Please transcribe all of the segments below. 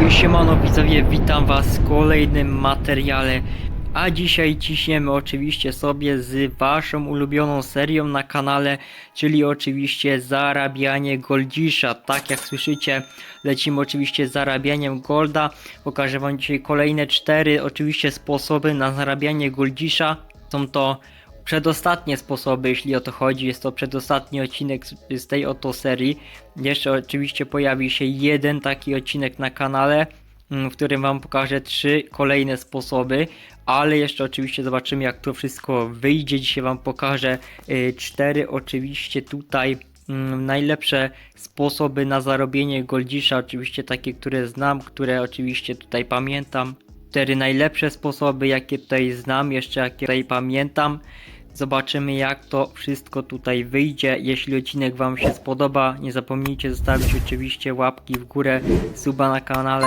Siemano widzowie, witam was w kolejnym materiale, a dzisiaj ciśniemy oczywiście sobie z waszą ulubioną serią na kanale, czyli oczywiście zarabianie goldzisza. Tak jak słyszycie, lecimy oczywiście z zarabianiem golda. Pokażę wam dzisiaj kolejne 4 oczywiście sposoby na zarabianie goldzisza. Są to przedostatnie sposoby, jeśli o to chodzi. Jest to przedostatni odcinek z tej oto serii. Jeszcze oczywiście pojawi się jeden taki odcinek na kanale, w którym wam pokażę 3 kolejne sposoby, ale jeszcze oczywiście zobaczymy, jak to wszystko wyjdzie. Dzisiaj wam pokażę 4 oczywiście tutaj najlepsze sposoby na zarobienie goldzisza, oczywiście takie, które znam, które oczywiście tutaj pamiętam. 4 najlepsze sposoby, jakie tutaj znam, jeszcze jakie tutaj pamiętam. Zobaczymy, jak to wszystko tutaj wyjdzie. Jeśli odcinek wam się spodoba, nie zapomnijcie zostawić oczywiście łapki w górę, suba na kanale,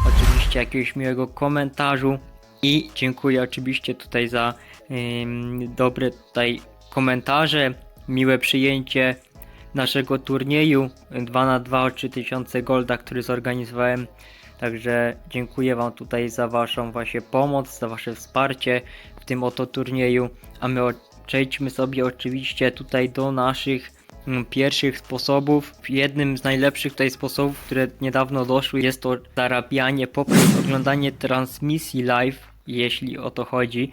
oczywiście jakiegoś miłego komentarzu i dziękuję oczywiście tutaj za dobre tutaj komentarze, miłe przyjęcie naszego turnieju 2x2 o 3000 golda, który zorganizowałem. Także dziękuję wam tutaj za waszą właśnie pomoc, za wasze wsparcie w tym oto turnieju, a my przejdźmy sobie oczywiście tutaj do naszych pierwszych sposobów. Jednym z najlepszych tutaj sposobów, które niedawno doszły, jest to zarabianie poprzez oglądanie transmisji live, jeśli o to chodzi.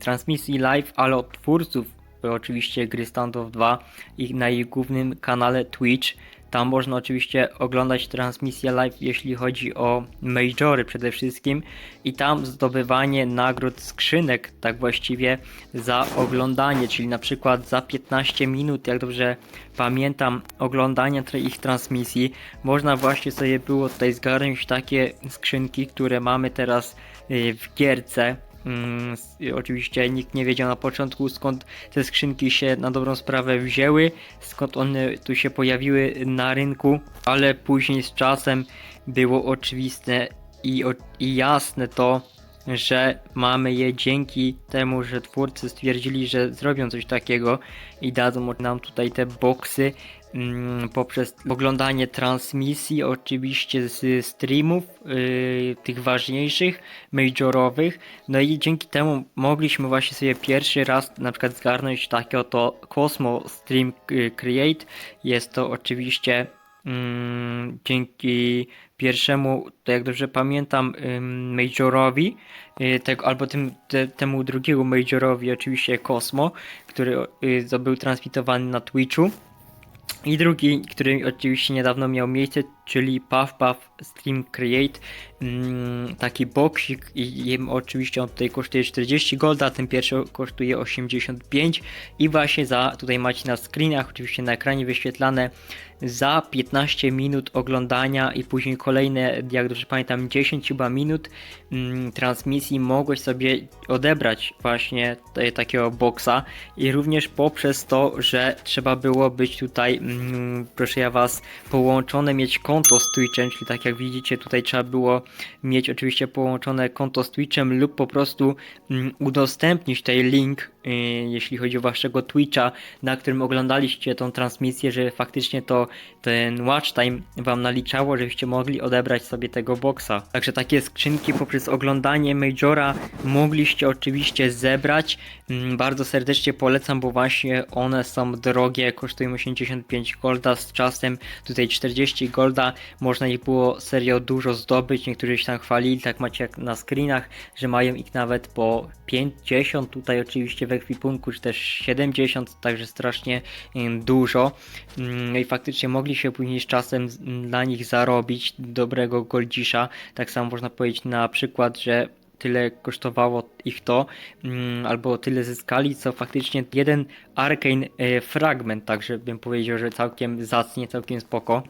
Transmisji live, ale od twórców oczywiście gry Standoff 2 i na ich głównym kanale Twitch. Tam można oczywiście oglądać transmisję live, jeśli chodzi o majory przede wszystkim, i tam zdobywanie nagród, skrzynek tak właściwie za oglądanie, czyli na przykład za 15 minut, jak dobrze pamiętam, oglądania ich transmisji, można właśnie sobie było tutaj zgarnąć takie skrzynki, które mamy teraz w gierce. Oczywiście nikt nie wiedział na początku, skąd te skrzynki się na dobrą sprawę wzięły, skąd one tu się pojawiły na rynku, ale później z czasem było oczywiste i jasne to, że mamy je dzięki temu, że twórcy stwierdzili, że zrobią coś takiego i dadzą nam tutaj te boksy poprzez oglądanie transmisji oczywiście z streamów tych ważniejszych, majorowych. No i dzięki temu mogliśmy właśnie sobie pierwszy raz na przykład zgarnąć takie oto Cosmo Stream Create. Jest to oczywiście dzięki pierwszemu, to jak dobrze pamiętam, majorowi, albo temu drugiemu majorowi, oczywiście Cosmo, który był transmitowany na Twitchu. I drugi, który oczywiście niedawno miał miejsce, czyli Puff Stream Create, taki boksik, i oczywiście on tutaj kosztuje 40 golda, ten pierwszy kosztuje 85 i właśnie tutaj macie na screenach, oczywiście na ekranie wyświetlane, za 15 minut oglądania i później kolejne, jak dobrze pamiętam, 10 chyba minut transmisji mogłeś sobie odebrać właśnie takiego boksa, i również poprzez to, że trzeba było być tutaj, proszę ja was, połączone, mieć konto z Twitchem, czyli tak jak widzicie tutaj trzeba było mieć oczywiście połączone konto z Twitchem lub po prostu udostępnić tutaj link, jeśli chodzi o waszego Twitcha, na którym oglądaliście tą transmisję, że faktycznie ten watch time wam naliczało, żebyście mogli odebrać sobie tego boksa. Także takie skrzynki poprzez oglądanie majora mogliście oczywiście zebrać. Bardzo serdecznie polecam, bo właśnie one są drogie, kosztują 85 golda, z czasem tutaj 40 golda, można ich było serio dużo zdobyć, niektórzy się tam chwalili, tak macie jak na screenach, że mają ich nawet po 50 tutaj oczywiście w ekwipunku, czy też 70, także strasznie dużo. No i faktycznie mogli się później z czasem na nich zarobić dobrego goldzisza. Tak samo można powiedzieć na przykład, że tyle kosztowało ich to, albo tyle zyskali, co faktycznie jeden Arcane fragment, także bym powiedział, że całkiem zacnie, całkiem spoko.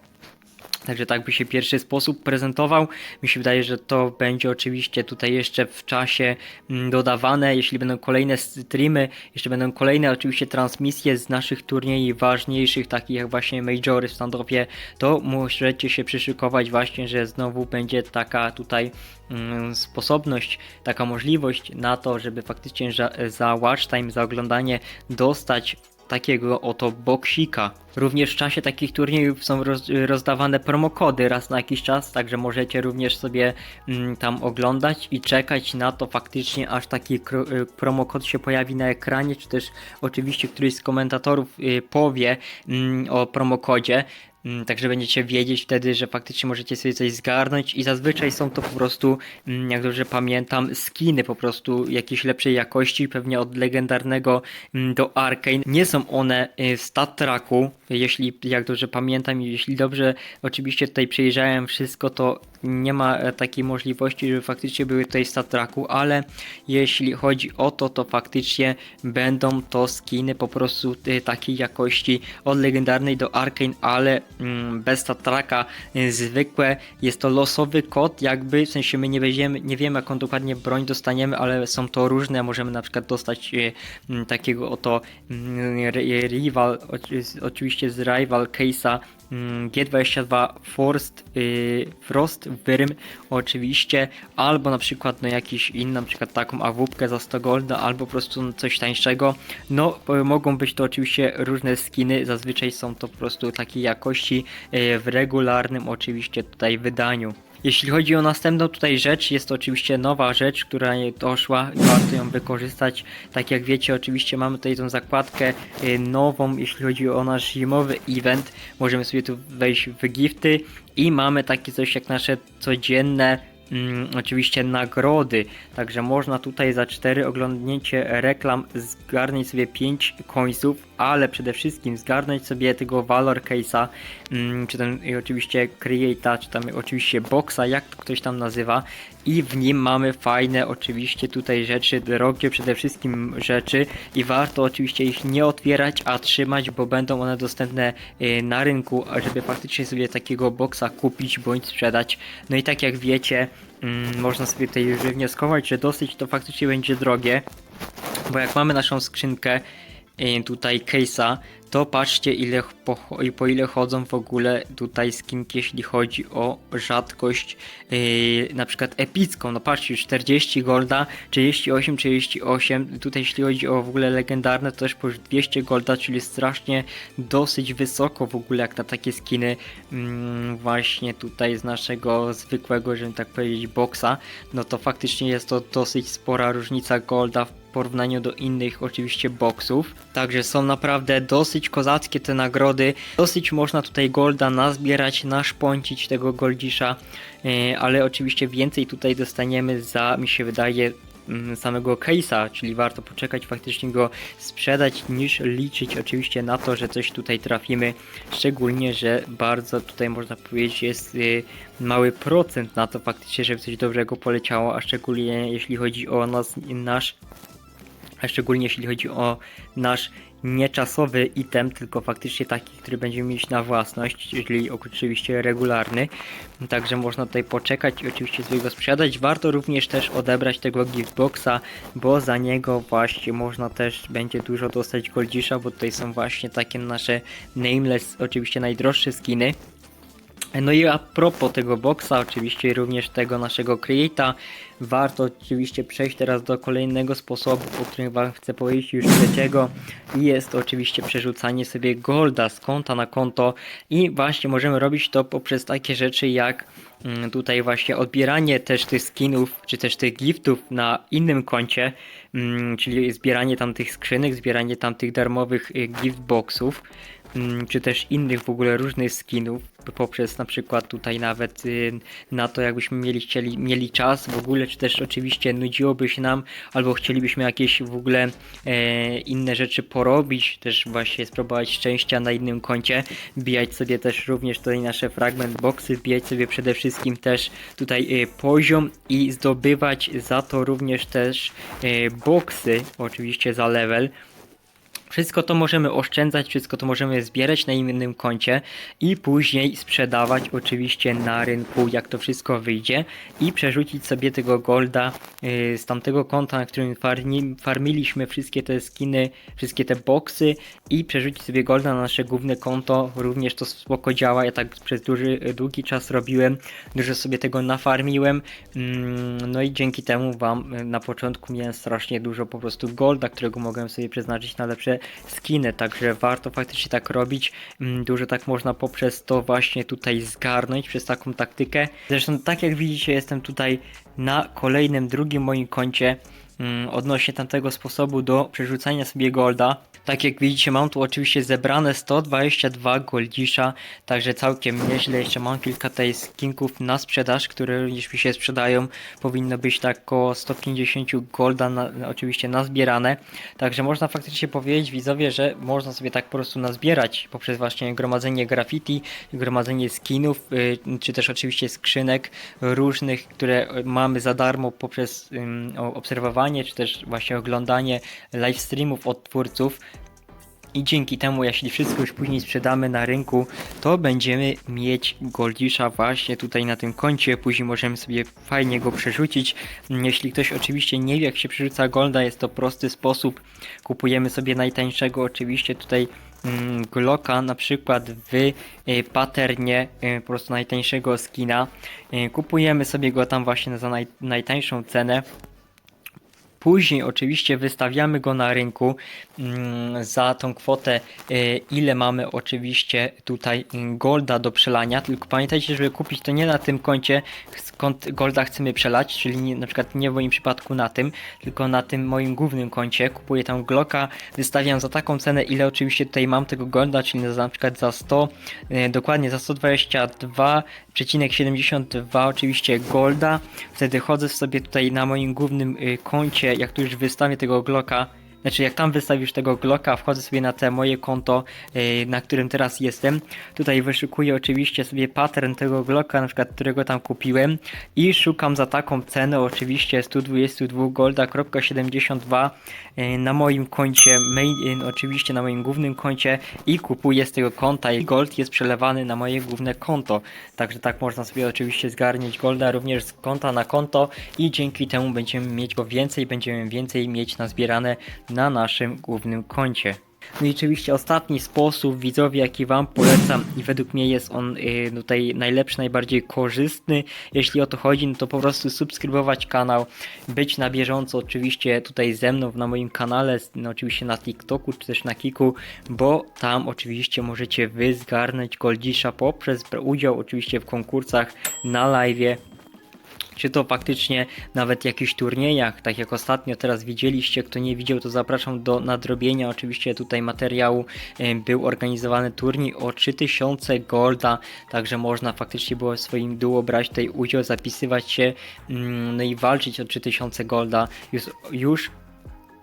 Także tak by się pierwszy sposób prezentował. Mi się wydaje, że to będzie oczywiście tutaj jeszcze w czasie dodawane, jeśli będą kolejne streamy, jeszcze będą kolejne oczywiście transmisje z naszych turniejów ważniejszych, takich jak właśnie majory w Standoffie, to możecie się przyszykować właśnie, że znowu będzie taka tutaj sposobność, taka możliwość na to, żeby faktycznie za watch time, za oglądanie dostać takiego oto boksika. Również w czasie takich turniejów są rozdawane promokody raz na jakiś czas, także możecie również sobie tam oglądać i czekać na to faktycznie, aż taki promokod się pojawi na ekranie, czy też oczywiście któryś z komentatorów powie o promokodzie. Także będziecie wiedzieć wtedy, że faktycznie możecie sobie coś zgarnąć i zazwyczaj są to po prostu, jak dobrze pamiętam, skiny po prostu jakiejś lepszej jakości, pewnie od legendarnego do Arcane. Nie są one w stat tracku, jeśli jak dobrze pamiętam i jeśli dobrze oczywiście tutaj przejrzałem wszystko, to nie ma takiej możliwości, żeby faktycznie były tutaj w stat tracku, ale jeśli chodzi o to, to faktycznie będą to skiny po prostu takiej jakości od legendarnej do Arcane, ale bez stat tracka, zwykłe. Jest to losowy kod, jakby, w sensie my nie wiemy jaką dokładnie broń dostaniemy, ale są to różne, możemy na przykład dostać takiego oto rival, oczywiście z rival case'a G22 Frost Wyrm oczywiście, albo na przykład no jakiś inny, na przykład taką awupkę za 100 golda, albo po prostu coś tańszego. No mogą być to oczywiście różne skiny, zazwyczaj są to po prostu takiej jakości w regularnym oczywiście tutaj wydaniu. Jeśli chodzi o następną tutaj rzecz, jest to oczywiście nowa rzecz, która doszła i warto ją wykorzystać. Tak jak wiecie, oczywiście mamy tutaj tą zakładkę nową, jeśli chodzi o nasz zimowy event. Możemy sobie tu wejść w gifty i mamy takie coś jak nasze codzienne oczywiście nagrody, także można tutaj za 4 oglądnięcie reklam zgarnąć sobie 5 coinsów, ale przede wszystkim zgarnąć sobie tego Valor Case'a, czy tam oczywiście Create'a, czy tam oczywiście Boxa, jak to ktoś tam nazywa, i w nim mamy fajne oczywiście tutaj rzeczy, drogie przede wszystkim rzeczy i warto oczywiście ich nie otwierać, a trzymać, bo będą one dostępne na rynku, żeby faktycznie sobie takiego boxa kupić bądź sprzedać. No i tak jak wiecie, można sobie tutaj już wnioskować, że dosyć to faktycznie będzie drogie, bo jak mamy naszą skrzynkę tutaj case'a, to patrzcie po ile chodzą w ogóle tutaj skinki, jeśli chodzi o rzadkość na przykład epicką. No patrzcie, 40 golda, 38, tutaj jeśli chodzi o w ogóle legendarne, to też po 200 golda, czyli strasznie dosyć wysoko w ogóle jak na takie skiny właśnie tutaj z naszego zwykłego, żeby tak powiedzieć, boxa. No to faktycznie jest to dosyć spora różnica golda w porównaniu do innych oczywiście boxów. Także są naprawdę dosyć kozackie te nagrody. Dosyć można tutaj golda nazbierać, naszpącić tego goldzisza, ale oczywiście więcej tutaj dostaniemy za, mi się wydaje, samego case'a, czyli warto poczekać, faktycznie go sprzedać, niż liczyć oczywiście na to, że coś tutaj trafimy, szczególnie, że bardzo tutaj można powiedzieć jest mały procent na to faktycznie, żeby coś dobrego poleciało, a szczególnie jeśli chodzi o nasz nieczasowy item, tylko faktycznie taki, który będziemy mieć na własność, czyli oczywiście regularny. Także można tutaj poczekać i oczywiście sobie go sprzedać. Warto również też odebrać tego giftboxa, bo za niego właśnie można też będzie dużo dostać goldzisza, bo tutaj są właśnie takie nasze nameless, oczywiście najdroższe skiny. No i a propos tego boxa, oczywiście również tego naszego Create'a, warto oczywiście przejść teraz do kolejnego sposobu, o którym wam chcę powiedzieć, już trzeciego, i jest to oczywiście przerzucanie sobie golda z konta na konto i właśnie możemy robić to poprzez takie rzeczy jak tutaj właśnie odbieranie też tych skinów, czy też tych giftów na innym koncie, czyli zbieranie tam tych skrzynek, zbieranie tam tych darmowych giftboxów, czy też innych w ogóle różnych skinów, poprzez na przykład tutaj nawet na to, jakbyśmy mieli czas w ogóle, czy też oczywiście nudziłoby się nam, albo chcielibyśmy jakieś w ogóle inne rzeczy porobić, też właśnie spróbować szczęścia na innym koncie, wbijać sobie też również tutaj nasze fragment boxy, wbijać sobie przede wszystkim też tutaj poziom i zdobywać za to również też boxy, oczywiście za level. Wszystko to możemy oszczędzać, wszystko to możemy zbierać na innym koncie i później sprzedawać oczywiście na rynku, jak to wszystko wyjdzie, i przerzucić sobie tego golda z tamtego konta, na którym farmiliśmy wszystkie te skiny, wszystkie te boxy, i przerzucić sobie golda na nasze główne konto. Również to spoko działa, ja tak przez długi czas robiłem, dużo sobie tego nafarmiłem, no i dzięki temu wam na początku miałem strasznie dużo po prostu golda, którego mogłem sobie przeznaczyć na lepsze skiny, także warto faktycznie tak robić. Dużo tak można poprzez to właśnie tutaj zgarnąć, przez taką taktykę. Zresztą tak jak widzicie, jestem tutaj na kolejnym, drugim moim koncie odnośnie tamtego sposobu do przerzucania sobie golda. Tak jak widzicie, mam tu oczywiście zebrane 122 goldisza, także całkiem nieźle. Jeszcze mam kilka tutaj skinków na sprzedaż, które również mi się sprzedają. Powinno być tak około 150 golda oczywiście nazbierane. Także można faktycznie powiedzieć, widzowie, że można sobie tak po prostu nazbierać poprzez właśnie gromadzenie graffiti, gromadzenie skinów, czy też oczywiście skrzynek różnych, które mamy za darmo poprzez obserwowanie, czy też właśnie oglądanie live streamów od twórców. I dzięki temu, jeśli wszystko już później sprzedamy na rynku, to będziemy mieć goldisza właśnie tutaj na tym koncie. Później możemy sobie fajnie go przerzucić. Jeśli ktoś oczywiście nie wie, jak się przerzuca golda, jest to prosty sposób. Kupujemy sobie najtańszego oczywiście tutaj Glocka, na przykład w patternie po prostu najtańszego skina. Kupujemy sobie go tam właśnie za najtańszą cenę. Później oczywiście wystawiamy go na rynku za tą kwotę, ile mamy oczywiście tutaj golda do przelania. Tylko pamiętajcie, żeby kupić to nie na tym koncie, skąd golda chcemy przelać, czyli na przykład nie w moim przypadku na tym, tylko na tym moim głównym koncie. Kupuję tam Glocka, wystawiam za taką cenę, ile oczywiście tutaj mam tego golda, czyli na przykład za 100, dokładnie za 122,72 oczywiście golda. Wtedy chodzę sobie tutaj na moim głównym koncie, jak tu już wystawię tego Glocka, znaczy jak tam wystawisz tego Glocka, wchodzę sobie na te moje konto, na którym teraz jestem. Tutaj wyszukuję oczywiście sobie pattern tego Glocka, na przykład którego tam kupiłem i szukam za taką cenę oczywiście 122 golda.72 na moim koncie main, oczywiście na moim głównym koncie i kupuję z tego konta i gold jest przelewany na moje główne konto. Także tak można sobie oczywiście zgarniać golda również z konta na konto i dzięki temu będziemy mieć go więcej, będziemy więcej mieć nazbierane na naszym głównym koncie. No i oczywiście ostatni sposób, widzowie, jaki Wam polecam i według mnie jest on tutaj najlepszy, najbardziej korzystny, jeśli o to chodzi, no to po prostu subskrybować kanał, być na bieżąco oczywiście tutaj ze mną na moim kanale, no oczywiście na TikToku czy też na Kiku, bo tam oczywiście możecie wy zgarnąć goldisza poprzez udział oczywiście w konkursach na live'ie. Czy to faktycznie nawet jakichś turniejach, tak jak ostatnio teraz widzieliście, kto nie widział, to zapraszam do nadrobienia oczywiście tutaj materiału. Był organizowany turniej o 3000 golda, także można faktycznie było w swoim duo brać tutaj udział, zapisywać się, no i walczyć o 3000 golda.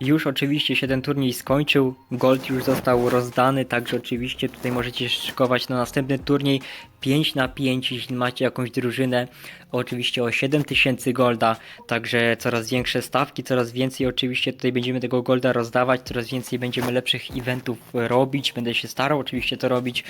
Już oczywiście się ten turniej skończył, gold już został rozdany, także oczywiście tutaj możecie szykować na następny turniej 5 na 5, jeśli macie jakąś drużynę, oczywiście o 7000 golda, także coraz większe stawki, coraz więcej oczywiście tutaj będziemy tego golda rozdawać, coraz więcej będziemy lepszych eventów robić, będę się starał oczywiście to robić,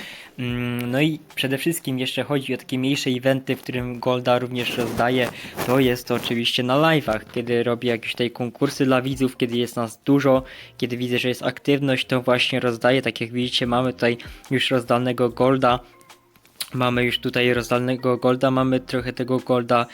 no i przede wszystkim jeszcze chodzi o takie mniejsze eventy, w którym golda również rozdaję, to jest to oczywiście na live'ach, kiedy robię jakieś tutaj konkursy dla widzów, kiedy jest nas dużo, kiedy widzę, że jest aktywność, to właśnie rozdaję, tak jak widzicie mamy tutaj już rozdanego golda. Mamy już tutaj rozdalnego golda, mamy trochę tego golda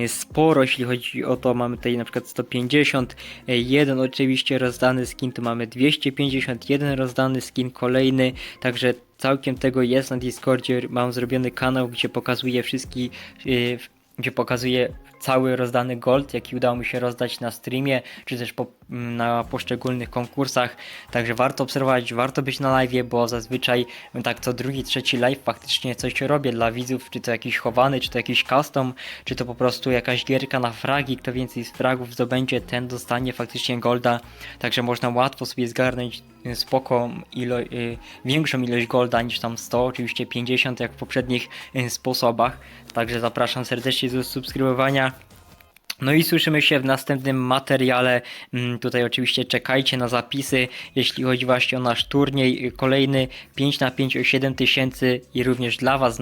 sporo, jeśli chodzi o to, mamy tutaj na przykład 150, jeden oczywiście rozdany skin, tu mamy 251 rozdany skin, kolejny, także całkiem tego jest na Discordzie, mam zrobiony kanał, gdzie pokazuję gdzie pokazuję cały rozdany gold, jaki udało mi się rozdać na streamie, czy też na poszczególnych konkursach, także warto obserwować, warto być na live, bo zazwyczaj tak co drugi, trzeci live faktycznie coś robię dla widzów, czy to jakiś chowany, czy to jakiś custom, czy to po prostu jakaś gierka na fragi, kto więcej z fragów zdobędzie, ten dostanie faktycznie golda, także można łatwo sobie zgarnąć spoko większą ilość golda niż tam 100, oczywiście 50 jak w poprzednich sposobach, także zapraszam serdecznie do subskrybowania. No i słyszymy się w następnym materiale. Tutaj oczywiście czekajcie na zapisy, jeśli chodzi właśnie o nasz turniej. Kolejny 5 na 5 o 7000 i również dla Was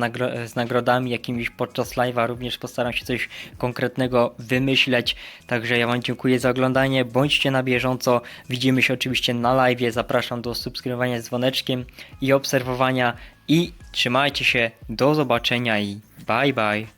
z nagrodami jakimiś podczas live'a. Również postaram się coś konkretnego wymyśleć. Także ja Wam dziękuję za oglądanie. Bądźcie na bieżąco. Widzimy się oczywiście na live'ie. Zapraszam do subskrybowania z dzwoneczkiem i obserwowania. I trzymajcie się. Do zobaczenia i bye bye.